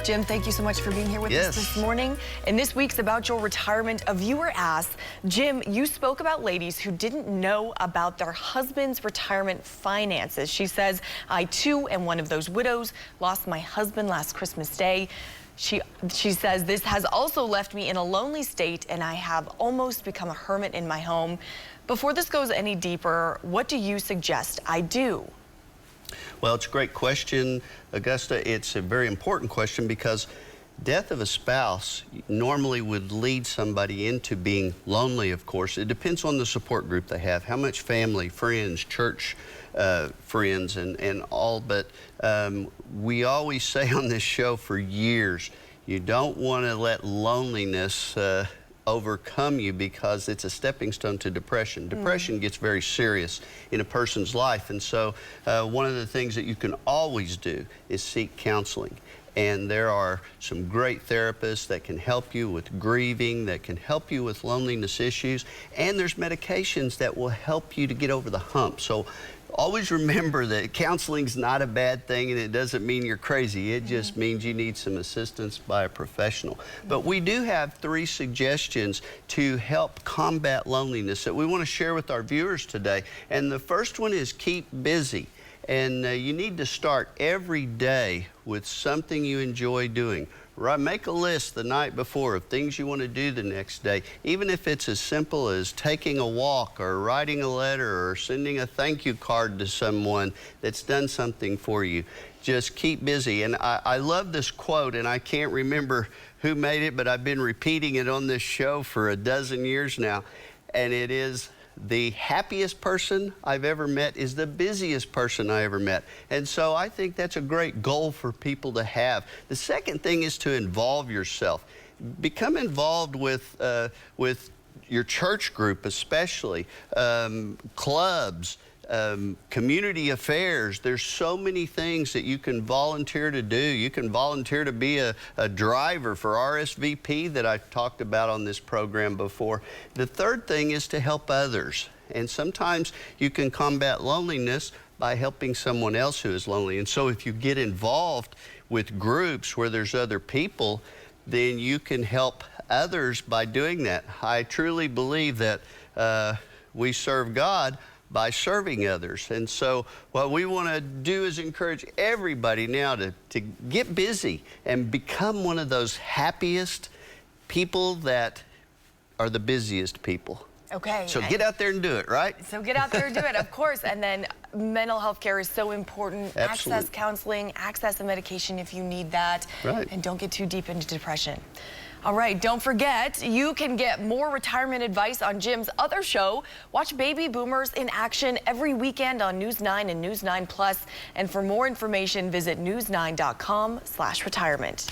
Jim, thank you so much for being here with us this morning. In this week's About Your Retirement, a viewer asked, Jim, you spoke about ladies who didn't know about their husband's retirement finances. She says, I too am one of those widows, lost my husband last Christmas Day. She says, this has also left me in a lonely state and I have almost become a hermit in my home. Before this goes any deeper, what do you suggest I do? Well, it's a great question, Augusta. It's a very important question because death of a spouse normally would lead somebody into being lonely, of course. It depends on the support group they have, how much family, friends, church friends, and all. But we always say on this show for years, you don't want to let loneliness overcome you because it's a stepping stone to depression. Depression gets very serious in a person's life, and so one of the things that you can always do is seek counseling. And there are some great therapists that can help you with grieving, that can help you with loneliness issues, and there's medications that will help you to get over the hump. So always remember that counseling's not a bad thing, and it doesn't mean you're crazy. It just means you need some assistance by a professional. But we do have 3 suggestions to help combat loneliness that we want to share with our viewers today. And the first one is keep busy. And you need to start every day with something you enjoy doing. Make a list the night before of things you want to do the next day, even if it's as simple as taking a walk or writing a letter or sending a thank you card to someone that's done something for you. Just keep busy. And I love this quote, and I can't remember who made it, but I've been repeating it on this show for a dozen years now, and it is, the happiest person I've ever met is the busiest person I ever met. And so I think that's a great goal for people to have. The second thing is to involve yourself. Become involved with your church group, especially clubs, community affairs. There's so many things that you can volunteer to do. You can volunteer to be a driver for RSVP that I've talked about on this program before. The third thing is to help others. And sometimes you can combat loneliness by helping someone else who is lonely. And so if you get involved with groups where there's other people, then you can help others by doing that. I truly believe that we serve God by serving others. And so what we want to do is encourage everybody now to get busy and become one of those happiest people that are the busiest people. Okay. So get out there and do it, right? So get out there and do it, of course. And then mental health care is so important. Absolutely. Access counseling, access the medication if you need that. Right. And don't get too deep into depression. All right, don't forget, you can get more retirement advice on Jim's other show. Watch Baby Boomers in action every weekend on News 9 and News 9 Plus. And for more information, visit news9.com/retirement.